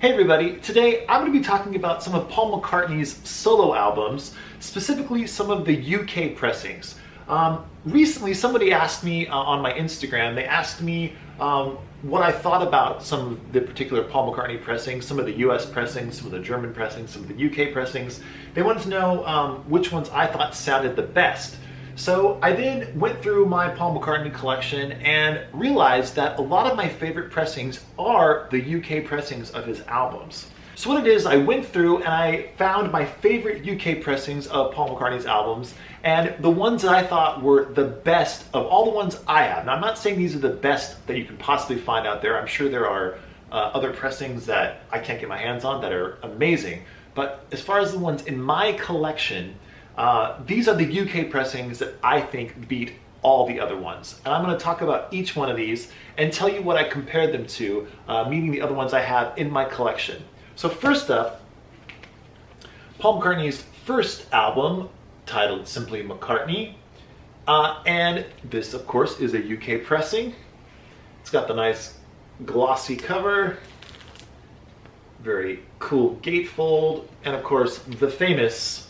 Hey everybody, today I'm going to be talking about some of Paul McCartney's solo albums, specifically some of the UK pressings. Recently somebody asked me on my Instagram, they asked me what I thought about some of the particular Paul McCartney pressings, some of the US pressings, some of the German pressings, some of the UK pressings. They wanted to know which ones I thought sounded the best. So I then went through my Paul McCartney collection and realized that a lot of my favorite pressings are the UK pressings of his albums. So what it is, I went through and I found my favorite UK pressings of Paul McCartney's albums, and the ones that I thought were the best of all the ones I have. Now I'm not saying these are the best that you can possibly find out there. I'm sure there are other pressings that I can't get my hands on that are amazing. But as far as the ones in my collection, these are the UK pressings that I think beat all the other ones. And I'm going to talk about each one of these and tell you what I compared them to, meaning the other ones I have in my collection. So first up, Paul McCartney's first album, titled simply McCartney. And this, of course, is a UK pressing. It's got the nice glossy cover, very cool gatefold, and of course the famous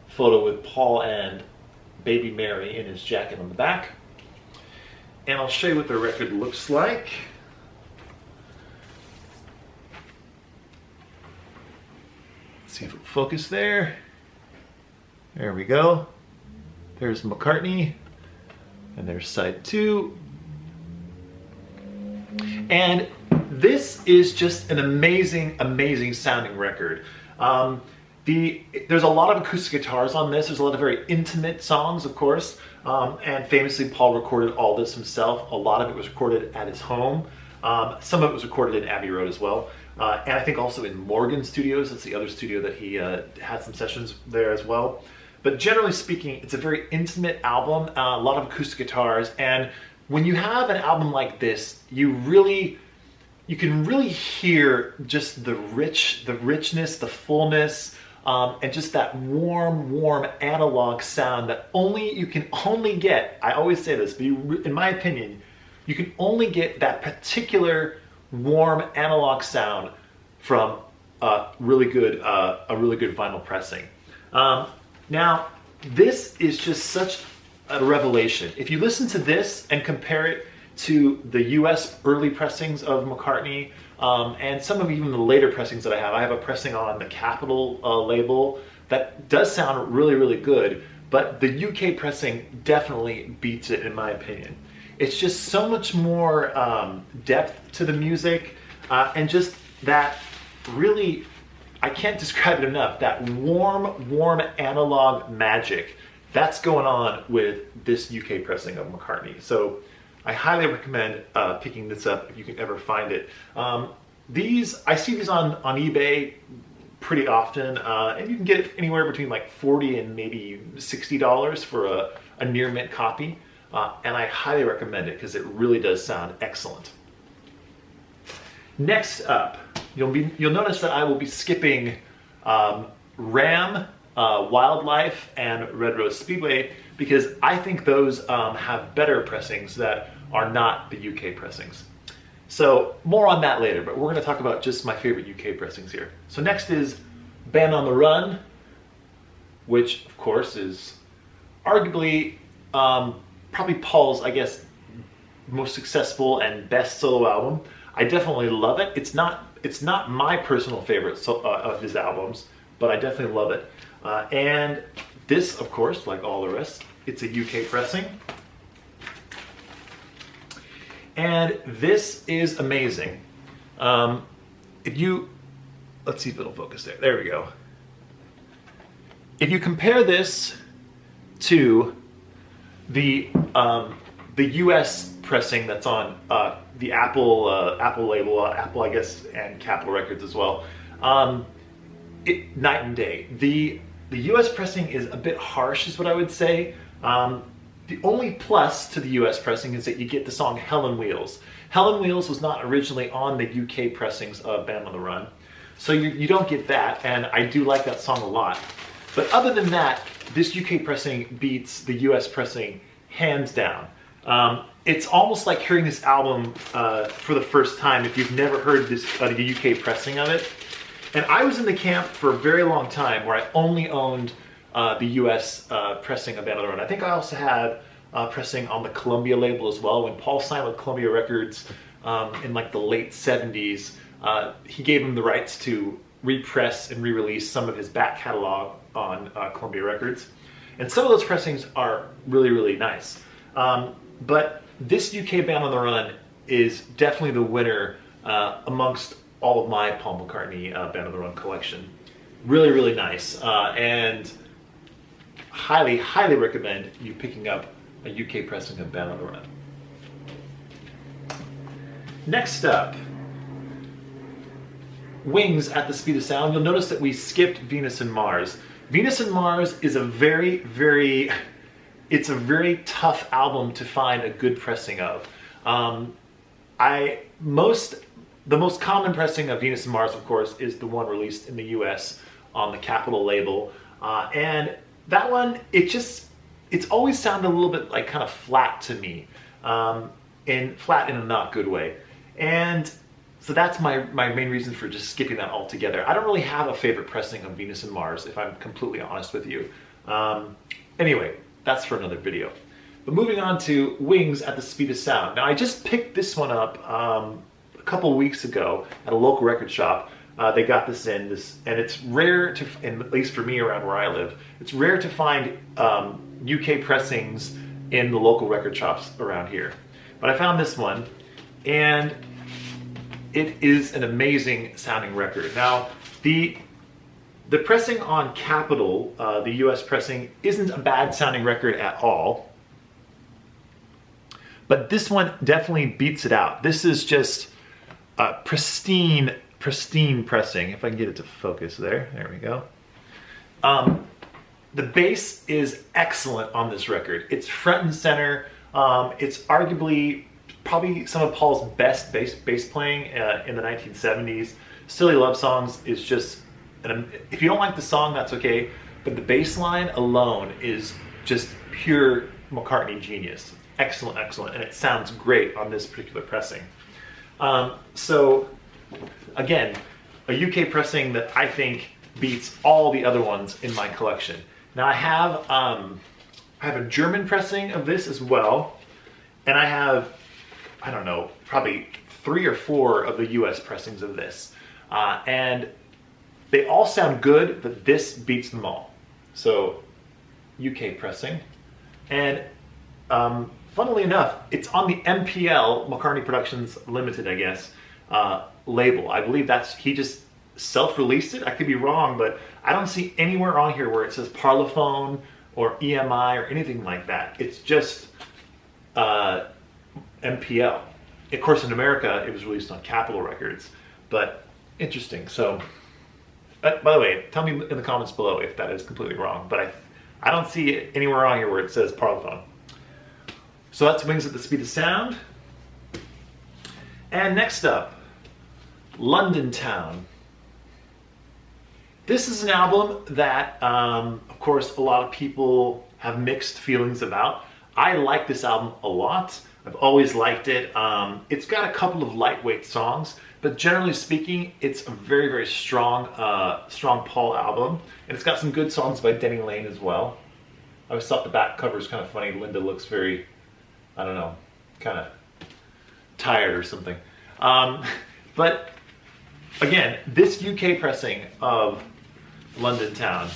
photo with Paul and baby Mary in his jacket on the back. And I'll show you what the record looks like. Let's see if it'll focus there. There we go. There's McCartney, and there's side 2. And this is just an amazing, amazing sounding record. There's a lot of acoustic guitars on this. There's a lot of very intimate songs, of course, and famously Paul recorded all this himself. A lot of it was recorded at his home. Some of it was recorded in Abbey Road as well, and I think also in Morgan Studios. That's the other studio that he had some sessions there as well. But generally speaking, it's a very intimate album, a lot of acoustic guitars, and when you have an album like this, you can really hear just the richness, the fullness, and just that warm analog sound that you can only get. I always say this, but in my opinion, you can only get that particular warm analog sound from a really good vinyl pressing. Now, this is just such a revelation. If you listen to this and compare it to the US early pressings of McCartney, and some of even the later pressings that I have a pressing on the Capitol label that does sound really, really good, but the UK pressing definitely beats it in my opinion. It's just so much more depth to the music, and just that really, I can't describe it enough, that warm analog magic that's going on with this UK pressing of McCartney. So I highly recommend picking this up if you can ever find it. I see these on eBay pretty often, and you can get it anywhere between like $40 and maybe $60 for a near mint copy. And I highly recommend it because it really does sound excellent. Next up, you'll notice that I will be skipping Ram, Wildlife, and Red Rose Speedway because I think those have better pressings that are not the UK pressings. So more on that later, but we're going to talk about just my favorite UK pressings here. So next is Band on the Run, which of course is arguably probably Paul's, I guess, most successful and best solo album. I definitely love it. It's not my personal favorite of his albums, but I definitely love it. And this, of course, like all the rest, it's a UK pressing. And this is amazing. Let's see if it'll focus there. There we go. If you compare this to the US pressing that's on the Apple label, Apple, I guess, and Capitol Records as well, night and day. The US pressing is a bit harsh, is what I would say. The only plus to the US pressing is that you get the song Hell on Wheels. Hell on Wheels was not originally on the UK pressings of Band on the Run, so you don't get that, and I do like that song a lot. But other than that, this UK pressing beats the US pressing hands down. It's almost like hearing this album for the first time if you've never heard this the UK pressing of it. And I was in the camp for a very long time where I only owned the US pressing of Band on the Run. I think I also had pressing on the Columbia label as well. When Paul signed with Columbia Records in like the late 70s, he gave him the rights to repress and re-release some of his back catalog on Columbia Records. And some of those pressings are really, really nice. But this UK Band on the Run is definitely the winner amongst all of my Paul McCartney Band on the Run collection. Really, really nice. And highly, highly recommend you picking up a UK pressing of Band on the Run. Next up, Wings at the Speed of Sound. You'll notice that we skipped Venus and Mars. Venus and Mars is a very, very, it's a very tough album to find a good pressing of. The most common pressing of Venus and Mars, of course, is the one released in the US on the Capitol label. And that one, it's always sounded a little bit like kind of flat to me. And flat in a not good way. And so that's my main reason for just skipping that altogether. I don't really have a favorite pressing of Venus and Mars, if I'm completely honest with you. Anyway, that's for another video. But moving on to Wings at the Speed of Sound. Now I just picked this one up a couple weeks ago at a local record shop. They got this in, and it's rare to, and at least for me around where I live, it's rare to find UK pressings in the local record shops around here. But I found this one, and it is an amazing sounding record. Now, the pressing on Capitol, the US pressing, isn't a bad sounding record at all. But this one definitely beats it out. This is just pristine pressing. If I can get it to focus there. There we go. The bass is excellent on this record. It's front and center. It's arguably probably some of Paul's best bass playing in the 1970s. Silly Love Songs is just, if you don't like the song, that's okay, but the bass line alone is just pure McCartney genius. Excellent, excellent, and it sounds great on this particular pressing. So, again, a UK pressing that I think beats all the other ones in my collection. Now I have a German pressing of this as well, and I have, I don't know, probably 3 or 4 of the US pressings of this. And they all sound good, but this beats them all. So, UK pressing. And funnily enough, it's on the MPL, McCartney Productions Limited, I guess, label. I believe he just self-released it. I could be wrong, but I don't see anywhere on here where it says Parlophone or EMI or anything like that. It's just MPL. Of course, in America, it was released on Capitol Records, but interesting. So, by the way, tell me in the comments below if that is completely wrong, but I don't see it anywhere on here where it says Parlophone. So that's Wings at the Speed of Sound. And next up, London Town. This is an album that, of course, a lot of people have mixed feelings about. I like this album a lot. I've always liked it. It's got a couple of lightweight songs, but generally speaking, it's a very, very strong, strong Paul album. And it's got some good songs by Denny Laine as well. I always thought the back cover is kind of funny. Linda looks very, I don't know, kind of tired or something. But again, this UK pressing of London Town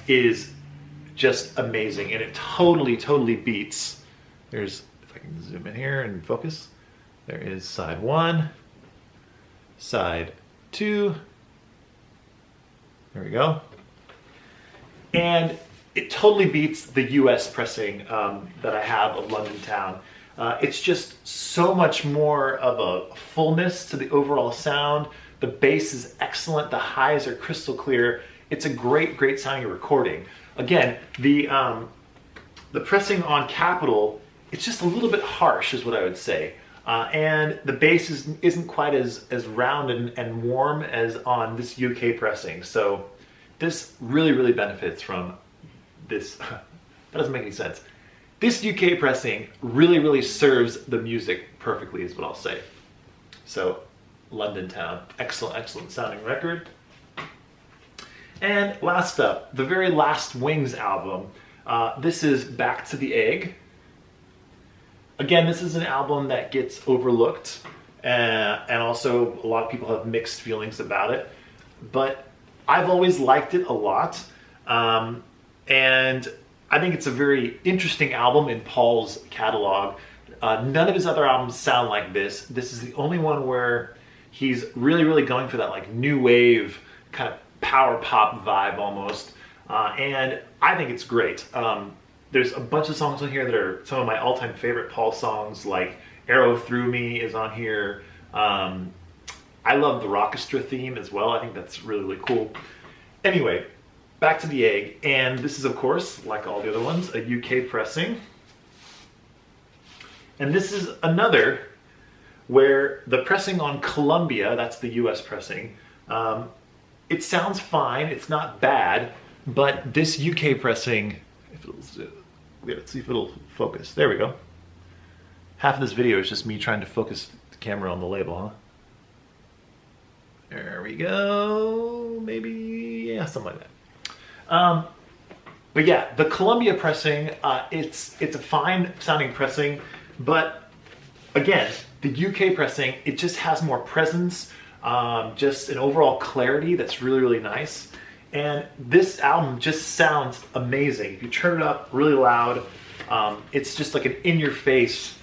is just amazing, and it totally, totally beats. There's, if I can zoom in here and focus, there is side 1, side 2, there we go. And it totally beats the US pressing that I have of London Town. It's just so much more of a fullness to the overall sound. The bass is excellent. The highs are crystal clear. It's a great, great sounding recording. Again, the pressing on Capitol, it's just a little bit harsh, is what I would say. And the bass isn't quite as round and warm as on this UK pressing. So this really, really benefits from this. That doesn't make any sense. this UK pressing really serves the music perfectly, is what I'll say. So, London Town, excellent sounding record. And last up, the very last Wings album. This is Back to the Egg. Again, this is an album that gets overlooked, and also a lot of people have mixed feelings about it. But I've always liked it a lot, and I think it's a very interesting album in Paul's catalog. None of his other albums sound like this. This is the only one where he's really going for that like new wave kind of power pop vibe almost, and I think it's great. There's a bunch of songs on here that are some of my all-time favorite Paul songs, like Arrow Through Me is on here. I love the Rockestra theme as well. I think that's really cool. Anyway, Back to the Egg, and this is, of course, like all the other ones, a UK pressing. And this is another where the pressing on Columbia, that's the US pressing, it sounds fine, it's not bad, but this UK pressing, let's see if it'll focus. There we go. Half of this video is just me trying to focus the camera on the label, huh? There we go. Maybe, yeah, something like that. But yeah, the Columbia pressing, it's a fine sounding pressing, but again, the UK pressing, it just has more presence, just an overall clarity that's really nice. And this album just sounds amazing. If you turn it up really loud, it's just like an in-your-face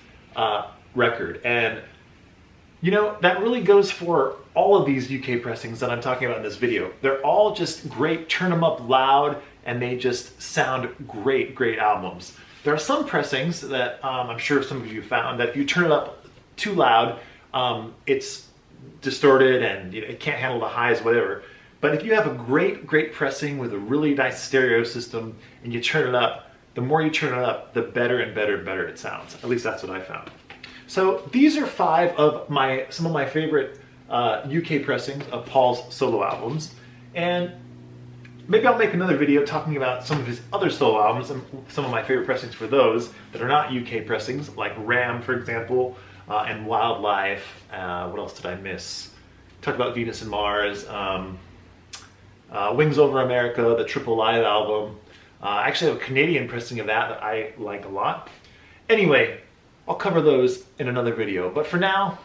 record. And you know, that really goes for all of these UK pressings that I'm talking about in this video. They're all just great, turn them up loud, and they just sound great albums. There are some pressings that I'm sure some of you found that if you turn it up too loud, it's distorted and you know, it can't handle the highs, whatever. But if you have a great pressing with a really nice stereo system and you turn it up, the more you turn it up, the better and better it sounds. At least that's what I found. So these are some of my favorite UK pressings of Paul's solo albums. And maybe I'll make another video talking about some of his other solo albums and some of my favorite pressings for those that are not UK pressings, like Ram, for example, and Wildlife. What else did I miss? Talked about Venus and Mars. Wings Over America, the Triple Live album. I actually have a Canadian pressing of that I like a lot. Anyway, I'll cover those in another video. But for now,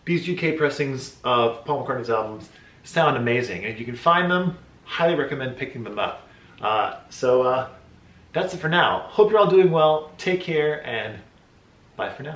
these UK pressings of Paul McCartney's albums sound amazing. And if you can find them, highly recommend picking them up. So that's it for now. Hope you're all doing well. Take care and bye for now.